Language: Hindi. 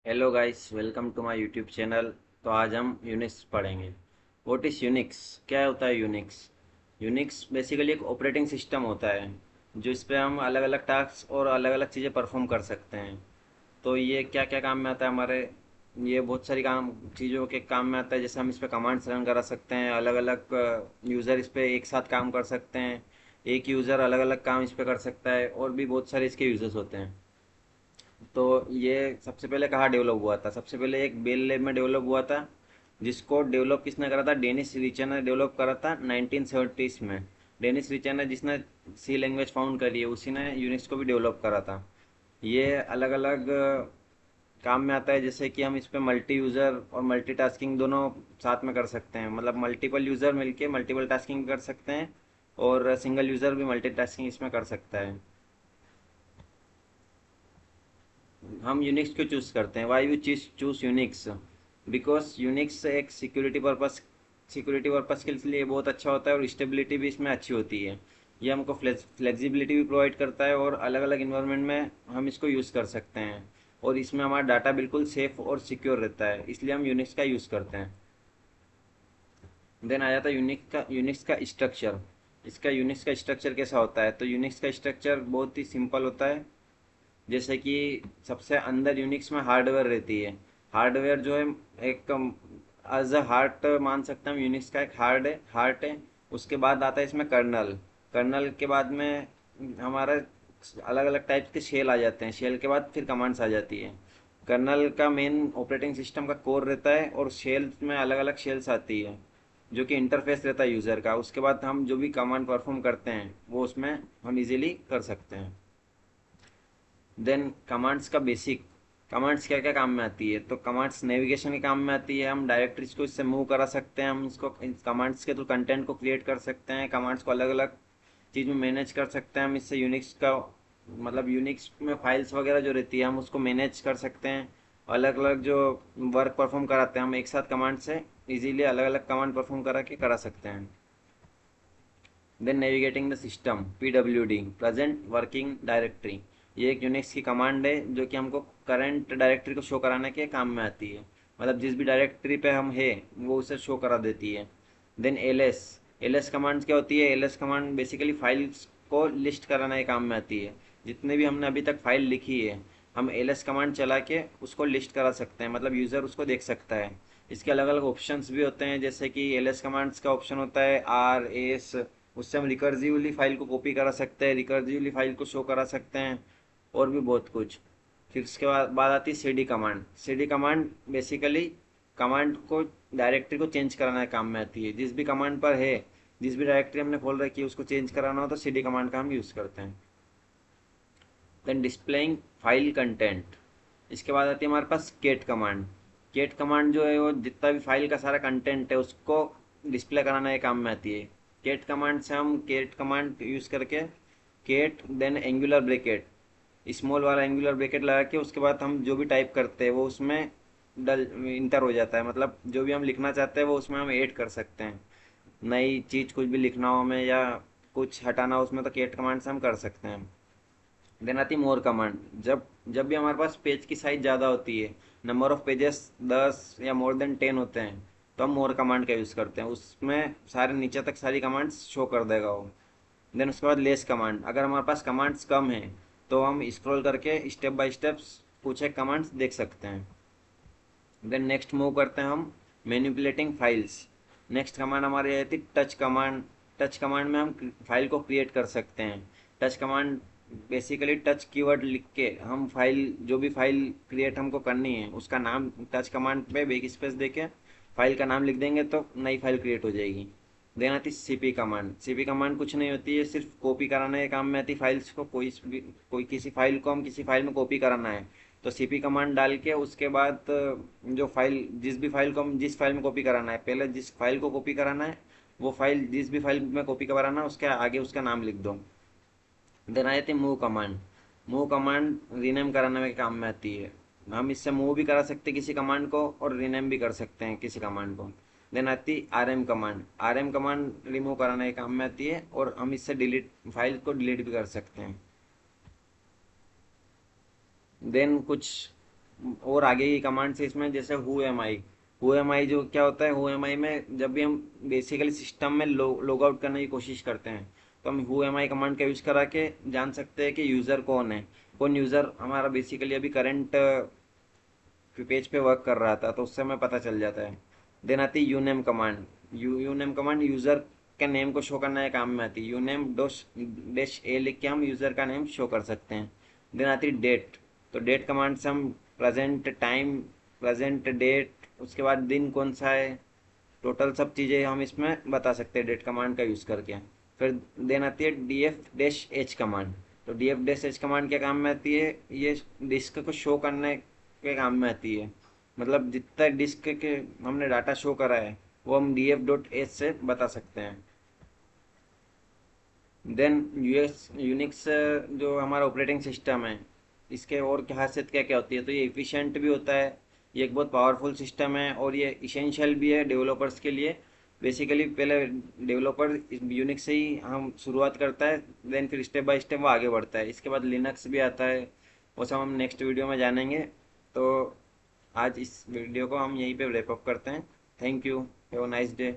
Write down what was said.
Hello guys, welcome to my YouTube channel. तो आज हम यूनिक्स पढ़ेंगे। What is Unix? क्या होता है यूनिक्स? यूनिक्स बेसिकली एक ऑपरेटिंग सिस्टम होता है जो इस पे हम अलग अलग टास्क और अलग अलग चीज़ें परफॉर्म कर सकते हैं। तो ये क्या क्या काम में आता है हमारे, ये बहुत सारी काम चीज़ों के काम में आता है। जैसे हम इस पे कमांड्स रन करा सकते हैं, अलग अलग यूज़र इस पे एक साथ काम कर सकते हैं। एक यूज़र अलग अलग काम इस पे कर सकता है और भी बहुत सारे इसके यूजर्स होते हैं। तो ये सबसे पहले कहाँ डेवलप हुआ था? सबसे पहले एक बेल लैब में डेवलप हुआ था, जिसको डेवलप किसने करा था? डेनिस रिचर ने डेवलप करा था 1970s में। डेनिस रिचर ने, जिसने सी लैंग्वेज फाउंड करी है, उसी ने यूनिक्स को भी डेवलप करा था। ये अलग अलग काम में आता है, जैसे कि हम इस पे मल्टी यूज़र और मल्टीटास्किंग दोनों साथ में कर सकते हैं। मतलब मल्टीपल यूज़र मिलके मल्टीपल टास्किंग कर सकते हैं और सिंगल यूज़र भी मल्टीटास्किंग इसमें कर सकता है। हम यूनिक्स क्यों चूज करते हैं? Why you choose Unix? Because Unix एक सिक्योरिटी पर्पस के लिए बहुत अच्छा होता है और स्टेबिलिटी भी इसमें अच्छी होती है। ये हमको फ्लेक्सिबिलिटी भी प्रोवाइड करता है और अलग अलग इन्वायरमेंट में हम इसको यूज़ कर सकते हैं। और इसमें हमारा डाटा बिल्कुल सेफ और सिक्योर रहता है, इसलिए हम यूनिक्स का यूज़ करते हैं। देन आ जाता है यूनिक्स का स्ट्रक्चर। इसका यूनिक्स का स्ट्रक्चर कैसा होता है? तो यूनिक्स का स्ट्रक्चर बहुत ही सिंपल होता है। जैसे कि सबसे अंदर यूनिक्स में हार्डवेयर रहती है। हार्डवेयर जो है, एक एज अ हार्ट मान सकते हैं हम। यूनिक्स का एक हार्ट है। उसके बाद आता है इसमें कर्नल। कर्नल के बाद में हमारा अलग अलग टाइप के शेल आ जाते हैं। शेल के बाद फिर कमांड्स आ जाती है। कर्नल का मेन ऑपरेटिंग सिस्टम का कोर रहता है और शेल में अलग अलग शेल्स आती है, जो कि इंटरफेस रहता है यूज़र का। उसके बाद हम जो भी कमांड परफॉर्म करते हैं वो उसमें हम इजीली कर सकते हैं। देन कमांड्स का बेसिक। कमांड्स क्या क्या काम में आती है? तो कमांड्स नेविगेशन के काम में आती है। हम डायरेक्टरीज को इससे मूव करा सकते हैं। हम इसको कमांड्स के थ्रू कंटेंट को क्रिएट कर सकते हैं। कमांड्स को अलग अलग चीज़ में मैनेज कर सकते हैं हम इससे। यूनिक्स का मतलब यूनिक्स में फाइल्स वगैरह जो रहती है हम उसको मैनेज कर सकते हैं। अलग अलग जो वर्क परफॉर्म कराते हैं हम एक साथ कमांड से इजीली अलग अलग कमांड परफॉर्म करा के करा सकते हैं। Then navigating the system, PWD, present working directory. ये एक यूनिक्स की कमांड है जो कि हमको करंट डायरेक्टरी को शो कराने के काम में आती है। मतलब जिस भी डायरेक्टरी पे हम है वो उसे शो करा देती है। Then LS. एलएस कमांड क्या होती है? एलएस कमांड बेसिकली फाइल्स को लिस्ट कराने के काम में आती है। जितने भी हमने अभी तक फाइल लिखी है, हम एलएस कमांड चला के उसको लिस्ट करा सकते हैं। मतलब यूज़र उसको देख सकता है। इसके अलग अलग ऑप्शंस भी होते हैं, जैसे कि एलएस कमांड्स का ऑप्शन होता है RS। उससे हम रिकर्सिवली फाइल को कॉपी करा सकते हैं, रिकर्सिवली फाइल को शो करा सकते हैं और भी बहुत कुछ। फिर उसके बाद आती है CD command. CD command basically command को डायरेक्टरी को चेंज कराने के काम में आती है। जिस भी कमांड पर है, जिस भी डायरेक्टरी हमने खोल रखी है उसको चेंज कराना हो तो CD कमांड का हम यूज़ करते हैं। Then displaying file content. इसके बाद आती है हमारे पास केट कमांड। केट कमांड जो है वो जितना भी फाइल का सारा कंटेंट है उसको डिस्प्ले कराने के काम में आती है। केट कमांड से हम केट कमांड यूज़ करके cat then angular bracket, small वाला एंगुलर ब्रैकेट लगा के उसके बाद हम जो भी टाइप करते हैं वो उसमें डल इंटर हो जाता है। मतलब जो भी हम लिखना चाहते हैं वो उसमें हम ऐड कर सकते हैं। नई चीज़ कुछ भी लिखना हो हमें या कुछ हटाना हो उसमें, तो केट कमांड से हम कर सकते हैं। देन आती मोर कमांड। जब जब भी हमारे पास पेज की साइज ज़्यादा होती है, नंबर ऑफ पेजेस 10 या मोर देन 10 होते हैं, तो हम मोर कमांड का यूज़ करते हैं। उसमें सारे नीचे तक सारी कमांड्स शो कर देगा वो। देन उसके बाद लेस कमांड। अगर हमारे पास कमांड्स कम हैं तो हम स्क्रॉल करके स्टेप बाय स्टेप्स कुछ एक कमांड्स देख सकते हैं। देन नेक्स्ट मूव करते हैं हम मैनिपुलेटिंग फाइल्स। नेक्स्ट कमांड हमारी आती है टच कमांड। टच कमांड में हम फाइल को क्रिएट कर सकते हैं। Touch command basically touch keyword लिख के हम फाइल, जो भी फाइल क्रिएट हमको करनी है उसका नाम टच कमांड पे बैक स्पेस देके फाइल का नाम लिख देंगे तो नई फाइल क्रिएट हो जाएगी। देन आती CP कमांड। CP कमांड कुछ नहीं होती है, सिर्फ कॉपी कराने के काम में आती फाइल्स को। कोई किसी फाइल को हम किसी फाइल में कॉपी कराना है तो CP कमांड डाल के उसके बाद जो फाइल, जिस भी फाइल को हम जिस फाइल में कॉपी कराना है, पहले जिस फाइल को कॉपी कराना है वो फाइल, जिस भी फाइल में कॉपी कराना है उसके आगे उसका नाम लिख दो। देन आ जाती है move command. Move command rename कराने में काम में आती है। हम इससे मूव भी करा सकते हैं किसी कमांड को और रीनेम भी कर सकते हैं किसी कमांड को। देन आती है RM command. RM command remove कराने के काम में आती है और हम इससे डिलीट, फाइल को डिलीट भी कर सकते हैं। देन कुछ और आगे की कमांड्स है इसमें, जैसे हु एम आई जो क्या होता है, हु एम आई में जब भी हम बेसिकली सिस्टम में लॉग आउट करने की कोशिश करते हैं, तो हम हु एम आई कमांड का यूज करा के जान सकते हैं कि यूज़र कौन है, कौन यूज़र हमारा बेसिकली अभी करंट पेज पे वर्क कर रहा था, तो उससे हमें पता चल जाता है। देन आती है यूनेम कमांड। यूनेम कमांड यूज़र के नेम को शो करने के काम में आती है। यूनेम डोश डैश ए लिख के हम यूज़र का नेम शो कर सकते हैं। देन आती है डेट। तो डेट कमांड से हम प्रेजेंट टाइम, प्रेजेंट डेट, उसके बाद दिन कौन सा है, टोटल सब चीज़ें हम इसमें बता सकते हैं डेट कमांड का यूज़ करके। फिर देन आती है D F dash H command. तो D F dash H command क्या काम में आती है, ये डिस्क को शो करने के काम में आती है। मतलब जितना डिस्क के हमने डाटा शो करा है वो हम डी एफ डॉट एच से बता सकते हैं। देन यूएस यूनिक्स जो हमारा ऑपरेटिंग सिस्टम है, इसके और क्या खासियत क्या क्या होती है, तो ये इफ़िशिएंट भी होता है, ये एक बहुत पावरफुल सिस्टम है, और ये इसेंशियल भी है डेवलपर्स के लिए। बेसिकली पहले डेवलपर यूनिक्स से ही हम शुरुआत करता है, देन फिर स्टेप बाय स्टेप वो आगे बढ़ता है। इसके बाद लिनक्स भी आता है, वो सब हम नेक्स्ट वीडियो में जानेंगे। तो आज इस वीडियो को हम यहीं पे रैप अप करते हैं। Thank you, have a nice day.